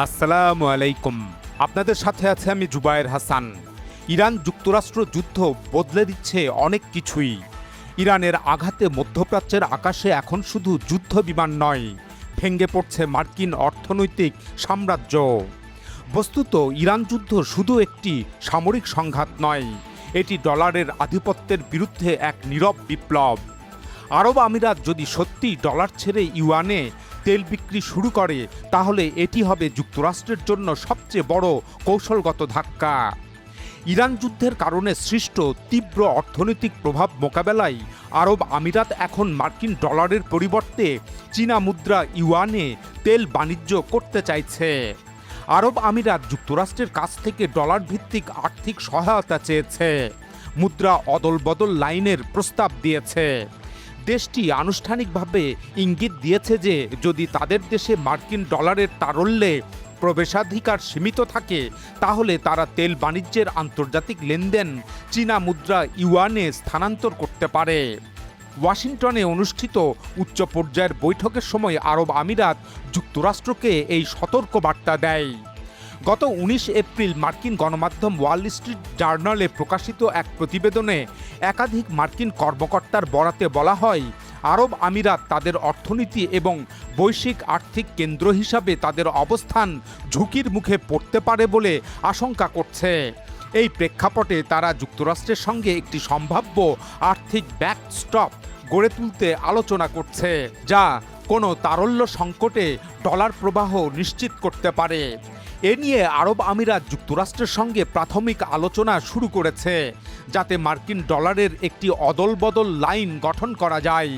আসসালামু আলাইকুম। আপনাদের সাথে আছে আমি জুবায়ের হাসান। ইরান যুক্তরাষ্ট্র যুদ্ধ বদলে দিচ্ছে অনেক কিছুই। ইরানের আঘাতে মধ্যপ্রাচ্যের আকাশে এখন শুধু যুদ্ধ বিমান নয়, ভেঙে পড়ছে মার্কিন অর্থনৈতিক সাম্রাজ্য। বস্তুত ইরান যুদ্ধ শুধু একটি সামরিক সংঘাত নয়, এটি ডলারের আধিপত্যের বিরুদ্ধে এক নীরব বিপ্লব। আরব আমিরাত যদি সত্যি ডলার ছেড়ে ইউয়ানে তেল বিক্রি শুরু করে, তাহলে এটি হবে যুক্তরাষ্ট্রের জন্য সবচেয়ে বড় কৌশলগত ধাক্কা। ইরান যুদ্ধের কারণে সৃষ্ট তীব্র অর্থনৈতিক প্রভাব মোকাবেলায় আরব আমিরাত এখন মার্কিন ডলারের পরিবর্তে চীনা মুদ্রা ইউয়ানে তেল বাণিজ্য করতে চাইছে। আরব আমিরাত যুক্তরাষ্ট্রের কাছ থেকে ডলার ভিত্তিক আর্থিক সহায়তা চেয়েছে, মুদ্রা অদলবদল লাইনের প্রস্তাব দিয়েছে। দেশটি আনুষ্ঠানিকভাবে ইঙ্গিত দিয়েছে যে যদি তাদের দেশে মার্কিন ডলারের তারল্যে প্রবেশাধিকার সীমিত থাকে, তাহলে তারা তেল বাণিজ্যের আন্তর্জাতিক লেনদেন চীনা মুদ্রা ইউয়ানে স্থানান্তর করতে পারে। ওয়াশিংটনে অনুষ্ঠিত উচ্চ পর্যায়ের বৈঠকের সময় আরব আমিরাত যুক্তরাষ্ট্রকে এই সতর্কবার্তা দেয়। গত ১৯ এপ্রিল মার্কিন গণমাধ্যম ওয়াল স্ট্রিট জার্নালে প্রকাশিত এক প্রতিবেদনে একাধিক মার্কিন কর্মকর্তার বরাতে বলা হয়, আরব আমিরাত তাদের অর্থনীতি এবং বৈশ্বিক আর্থিক কেন্দ্র হিসাবে তাদের অবস্থান ঝুঁকির মুখে পড়তে পারে বলে আশঙ্কা করছে। এই প্রেক্ষাপটে তারা যুক্তরাষ্ট্রের সঙ্গে একটি সম্ভাব্য আর্থিক ব্যাকস্টপ গড়ে তুলতে আলোচনা করছে, যা কোনো তারল্য সংকটে ডলার প্রবাহ নিশ্চিত করতে পারে। এ নিয়ে আরব আমিরাত যুক্তরাষ্ট্রের সঙ্গে প্রাথমিক আলোচনা শুরু করেছে, যাতে মার্কিন ডলারের একটি অদলবদল লাইন গঠন করা যায়।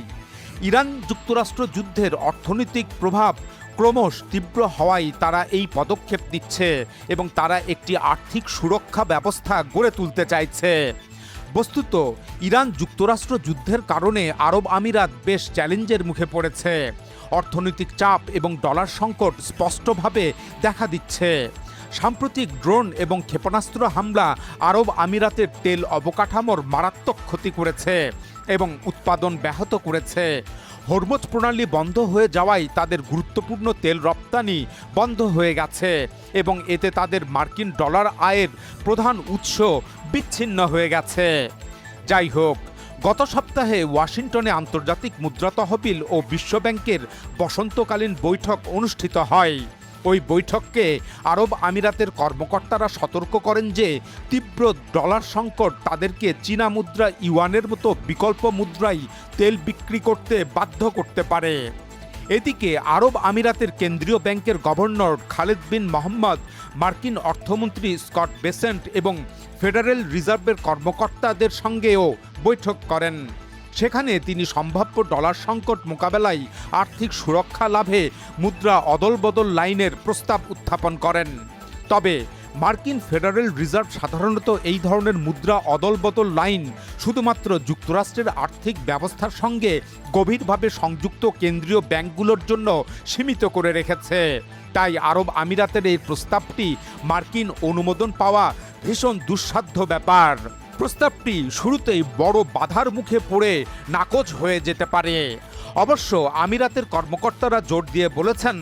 ইরান যুক্তরাষ্ট্র যুদ্ধের অর্থনৈতিক প্রভাব ক্রমশ তীব্র হওয়ায় তারা এই পদক্ষেপ নিচ্ছে এবং তারা একটি আর্থিক সুরক্ষা ব্যবস্থা গড়ে তুলতে চাইছে। বস্তুত ইরান যুক্তরাষ্ট্র যুদ্ধের কারণে আরব আমিরাত বেশ চ্যালেঞ্জের মুখে পড়েছে। অর্থনৈতিক চাপ এবং ডলার সংকট স্পষ্টভাবে দেখা দিচ্ছে। সাম্প্রতিক ড্রোন এবং ক্ষেপণাস্ত্র হামলা আরব আমিরাতের তেল অবকাঠামোর মারাত্মক ক্ষতি করেছে এবং উৎপাদন ব্যাহত করেছে। হরমুজ প্রণালী বন্ধ হয়ে যাওয়ায় তাদের গুরুত্বপূর্ণ তেল রপ্তানি বন্ধ হয়ে গেছে এবং এতে তাদের মার্কিন ডলার আয়ের প্রধান উৎস বিচ্ছিন্ন হয়ে গেছে। যাই হোক, গত সপ্তাহে ওয়াশিংটনে আন্তর্জাতিক মুদ্রা তহবিল ও বিশ্বব্যাংকের বসন্তকালীন বৈঠক অনুষ্ঠিত হয়। ওই বৈঠককে আরব আমিরাতের কর্মকর্তারা সতর্ক করেন যে তীব্র ডলার সংকট তাদেরকে চীনা মুদ্রা ইউয়ানের মতো বিকল্প মুদ্রায় তেল বিক্রি করতে বাধ্য করতে পারে। এদিকে আরব আমিরাতের কেন্দ্রীয় ব্যাংকের গভর্নর খালেদ বিন মোহাম্মদ মার্কিন অর্থমন্ত্রী স্কট বেসেন্ট এবং ফেডারেল রিজার্ভের কর্মকর্তাদের সঙ্গেও বৈঠক করেন। সেখানে তিনি সম্ভাব্য ডলার সংকট মোকাবেলায় আর্থিক সুরক্ষা লাভে মুদ্রা অদলবদল লাইনের প্রস্তাব উত্থাপন করেন। তবে মার্কিন ফেডারেল রিজার্ভ সাধারণত এই ধরনের মুদ্রা অদলবদল লাইন শুধুমাত্র যুক্তরাষ্ট্রের আর্থিক ব্যবস্থার সঙ্গে গভীরভাবে সংযুক্ত কেন্দ্রীয় ব্যাংকগুলোর জন্য সীমিত করে রেখেছে। তাই আরব আমিরাতের এই প্রস্তাবটি মার্কিন অনুমোদন পাওয়া ভীষণ দুঃসাধ্য ব্যাপার। প্রস্তাবটি শুরুতেই বড় বাধার মুখে পড়ে নাকচ হয়ে যেতে পারে। অবশ্য আমিরাতের কর্মকর্তারা জোর দিয়ে বলেছেন,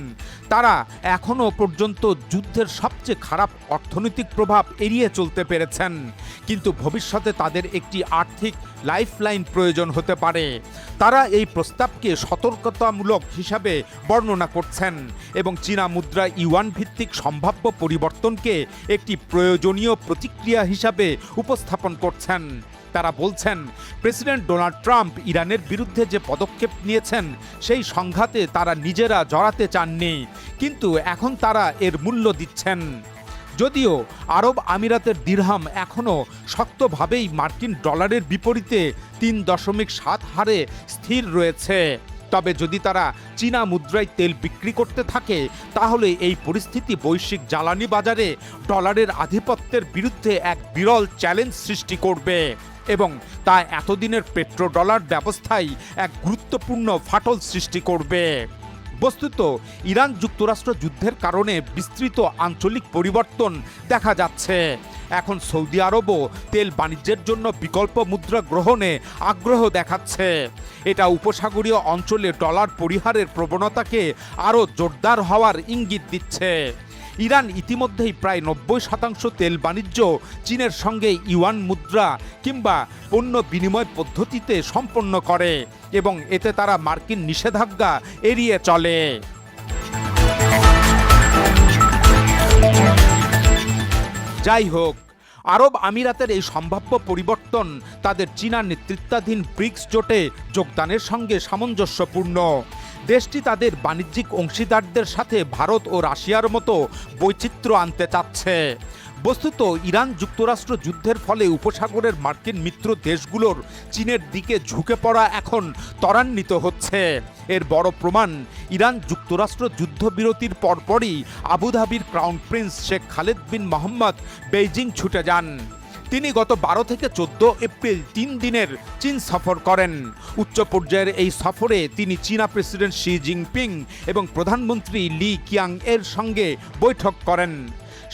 তারা এখনও পর্যন্ত যুদ্ধের সবচেয়ে খারাপ অর্থনৈতিক প্রভাব এড়িয়ে চলতে পেরেছেন, কিন্তু ভবিষ্যতে তাদের একটি আর্থিক লাইফলাইন প্রয়োজন হতে পারে। তারা এই প্রস্তাবকে সতর্কতামূলক হিসাবে বর্ণনা করছেন এবং চীনা মুদ্রা ইউয়ান ভিত্তিক সম্ভাব্য পরিবর্তনকে একটি প্রয়োজনীয় প্রতিক্রিয়া হিসাবে উপস্থাপন করছেন। তারা বলছেন, প্রেসিডেন্ট ডোনাল্ড ট্রাম্প ইরানের বিরুদ্ধে যে পদক্ষেপ নিয়েছেন সেই সংঘাতে তারা নিজেরা জড়াতে চাননি, কিন্তু এখন তারা এর মূল্য দিচ্ছেন। যদিও আরব আমিরাতের দিরহাম এখনও শক্তভাবেই মার্কিন ডলারের বিপরীতে ৩.৭ হারে স্থির রয়েছে, তবে যদি তারা চীনা মুদ্রায় তেল বিক্রি করতে থাকে, তাহলে এই পরিস্থিতি বৈশ্বিক জ্বালানি বাজারে ডলারের আধিপত্যের বিরুদ্ধে এক বিরল চ্যালেঞ্জ সৃষ্টি করবে এবং তা এতদিনের পেট্রোডলার ব্যবস্থায় এক গুরুত্বপূর্ণ ফাটল সৃষ্টি করবে। বস্তুত ইরান যুক্তরাষ্ট্র যুদ্ধের কারণে বিস্তৃত আঞ্চলিক পরিবর্তন দেখা যাচ্ছে। এখন সৌদি আরবও তেল বাণিজ্যের জন্য বিকল্প মুদ্রা গ্রহণে আগ্রহ দেখাচ্ছে। এটা উপসাগরীয় অঞ্চলে ডলার পরিহারের প্রবণতাকে আরও জোরদার হওয়ার ইঙ্গিত দিচ্ছে। ইরান ইতিমধ্যেই প্রায় 90% তেল বাণিজ্য চীনের সঙ্গে ইউয়ান মুদ্রা কিংবা পণ্য বিনিময় পদ্ধতিতে সম্পন্ন করে এবং এতে তারা মার্কিন নিষেধাজ্ঞা এড়িয়ে চলে। যাই হোক, আরব আমিরাতের এই সম্ভাব্য পরিবর্তন তাদের চীনা নেতৃত্বাধীন ব্রিক্স জোটে যোগদানের সঙ্গে সামঞ্জস্যপূর্ণ। দেশটি তাদের বাণিজ্যিক অংশীদারদের সাথে ভারত ও রাশিয়ার মতো বৈচিত্র্য আনতে চাচ্ছে। বস্তুত ইরান যুক্তরাষ্ট্র যুদ্ধের ফলে উপসাগরের মার্কিন মিত্র দেশগুলোর চীনের দিকে ঝুঁকে পড়া এখন ত্বরান্বিত হচ্ছে। এর বড় প্রমাণ ইরান যুক্তরাষ্ট্র যুদ্ধবিরতির পরপরই আবুধাবির ক্রাউন প্রিন্স শেখ খালেদ বিন মোহাম্মদ বেইজিং ছুটে যান। তিনি গত 12 থেকে 14 এপ্রিল 3 দিনের চীন সফর করেন। উচ্চ পর্যায়ের এই সফরে তিনি চীনা প্রেসিডেন্ট শি জিনপিং এবং প্রধানমন্ত্রী লি কিয়াং এর সঙ্গে বৈঠক করেন।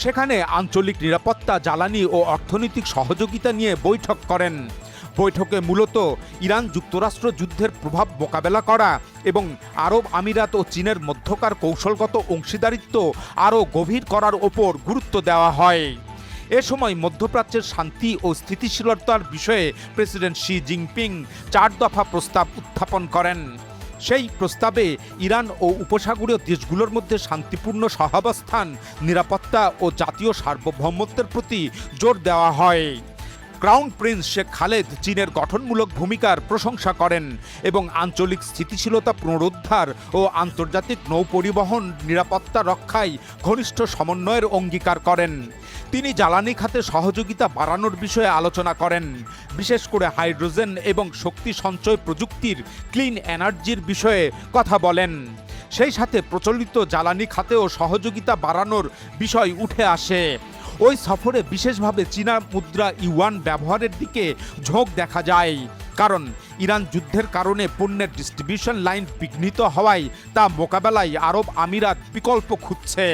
সেখানে আঞ্চলিক নিরাপত্তা, জ্বালানি ও অর্থনৈতিক সহযোগিতা নিয়ে বৈঠক করেন। বৈঠকে মূলত ইরান যুক্তরাষ্ট্র যুদ্ধের প্রভাব মোকাবেলা করা এবং আরব আমিরাত ও চীনের মধ্যকার কৌশলগত অংশীদারিত্ব আরও গভীর করার ওপর গুরুত্ব দেওয়া হয়। এ সময় মধ্যপ্রাচ্যের শান্তি ও স্থিতিশীলতার বিষয়ে প্রেসিডেন্ট শি জিনপিং 4 দফা প্রস্তাব উত্থাপন করেন। সেই প্রস্তাবে ইরান ও উপসাগরীয় দেশগুলোর মধ্যে শান্তিপূর্ণ সহাবস্থান, নিরাপত্তা ও জাতীয় সার্বভৌমত্বের প্রতি জোর দেওয়া হয়। ক্রাউন প্রিন্স শেখ খালেদ চীনের গঠনমূলক ভূমিকার প্রশংসা করেন এবং আঞ্চলিক স্থিতিশীলতা পুনরুদ্ধার ও আন্তর্জাতিক নৌপরিবহন নিরাপত্তা রক্ষায় ঘনিষ্ঠ সমন্বয়ের অঙ্গীকার করেন। তিনি জ্বালানি খাতে সহযোগিতা বাড়ানোর বিষয়ে আলোচনা করেন, বিশেষ করে হাইড্রোজেন এবং শক্তি সঞ্চয় প্রযুক্তির ক্লিন এনার্জির বিষয়ে কথা বলেন। সেই সাথে প্রচলিত জ্বালানি খাতেও সহযোগিতা বাড়ানোর বিষয় উঠে আসে। ওই সফরে বিশেষভাবে চীনা মুদ্রা ইউয়ান ব্যবহারের দিকে ঝোঁক দেখা যায়, কারণ ইরান যুদ্ধের কারণে পণ্যের ডিস্ট্রিবিউশন লাইন বিঘ্নিত হওয়ায় তা মোকাবেলায় আরব আমিরাত বিকল্প খুঁজছে।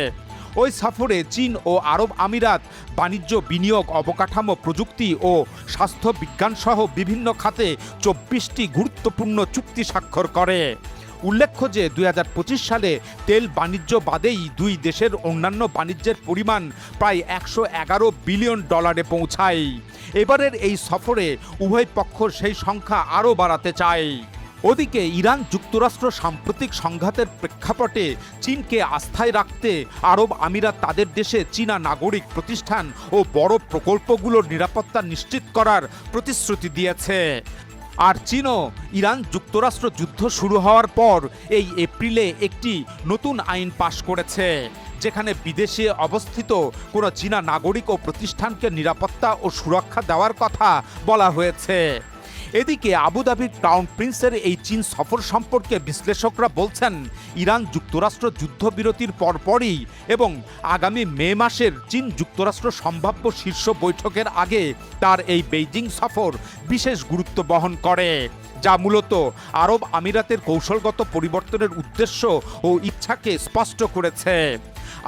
ওই সফরে চীন ও আরব আমিরাত বাণিজ্য, বিনিয়োগ, অবকাঠামো, প্রযুক্তি ও স্বাস্থ্য বিজ্ঞান সহ বিভিন্ন খাতে 24টি গুরুত্বপূর্ণ চুক্তি স্বাক্ষর করে। উল্লেখ্য যে 2025 সালে তেল বাণিজ্য বাদেই দুই দেশের অন্যান্য বাণিজ্যের পরিমাণ প্রায় $111 বিলিয়ন পৌঁছায়। এবারের এই সফরে উভয় পক্ষ সেই সংখ্যা আরও বাড়াতে চায়। ওদিকে ইরান যুক্তরাষ্ট্র সাম্প্রতিক সংঘাতের প্রেক্ষাপটে চীনকে আস্থায় রাখতে আরব আমিরাত তাদের দেশে চীনা নাগরিক প্রতিষ্ঠান ও বড় প্রকল্পগুলোর নিরাপত্তা নিশ্চিত করার প্রতিশ্রুতি দিয়েছে। আর চীনও ইরান যুক্তরাষ্ট্র যুদ্ধ শুরু হওয়ার পর এই এপ্রিলে একটি নতুন আইন পাশ করেছে, যেখানে বিদেশে অবস্থিত কোনো চীনা নাগরিক ও প্রতিষ্ঠানকে নিরাপত্তা ও সুরক্ষা দেওয়ার কথা বলা হয়েছে। এদিকে আবুধাবির ক্রাউন প্রিন্সের এই চীন সফর সম্পর্কে বিশ্লেষকরা বলছেন, ইরান যুক্তরাষ্ট্র যুদ্ধবিরতির পরপরই এবং আগামী মে মাসের চীন যুক্তরাষ্ট্র সম্ভাব্য শীর্ষ বৈঠকের আগে তার এই বেইজিং সফর বিশেষ গুরুত্ব বহন করে, যা মূলত আরব আমিরাতের কৌশলগত পরিবর্তনের উদ্দেশ্য ও ইচ্ছাকে স্পষ্ট করেছে।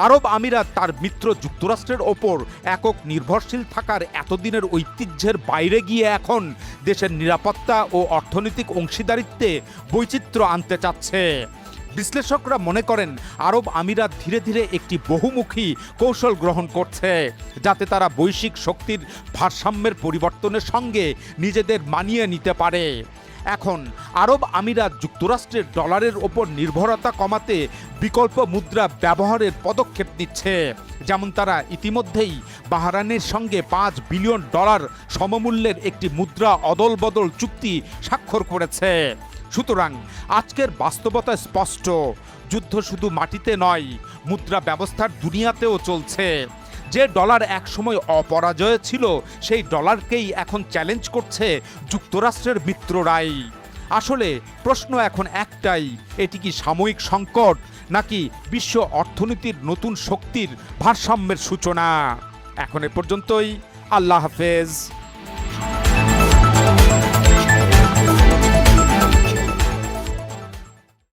আরব আমিরাত তার মিত্র যুক্তরাষ্ট্রের ওপর একক নির্ভরশীল থাকার এতদিনের ঐতিহ্যের বাইরে গিয়ে এখন দেশের নিরাপত্তা ও অর্থনৈতিক অংশীদারিত্বে বৈচিত্র্য আনতে চাচ্ছে। বিশ্লেষকরা মনে করেন আরব আমিরাত ধীরে ধীরে একটি বহুমুখী কৌশল গ্রহণ করছে, যাতে তারা বৈশ্বিক শক্তির ভারসাম্যের পরিবর্তনের সঙ্গে নিজেদের মানিয়ে নিতে পারে। এখন আরব আমিরাত যুক্তরাষ্ট্রের ডলারের ওপর নির্ভরতা কমাতে বিকল্প মুদ্রা ব্যবহারের পদক্ষেপ নিচ্ছে, যেমন তারা ইতিমধ্যেই বাহরাইনের সঙ্গে $5 বিলিয়ন সমমূল্যের একটি মুদ্রা অদল বদল চুক্তি স্বাক্ষর করেছে। সুতরাং আজকের বাস্তবতা স্পষ্ট, যুদ্ধ শুধু মাটিতে নয়, মুদ্রা ব্যবস্থার দুনিয়াতেও চলছে। যে ডলার একসময় অপরাজয় ছিল, সেই ডলারকেই এখন চ্যালেঞ্জ করছে যুক্তরাষ্ট্রের মিত্ররাই। আসলে প্রশ্ন এখন একটাই, এটি কি সাময়িক সংকট নাকি বিশ্ব অর্থনীতির নতুন শক্তির ভারসাম্যের সূচনা? এখন এ পর্যন্তই। আল্লাহ হাফেজ।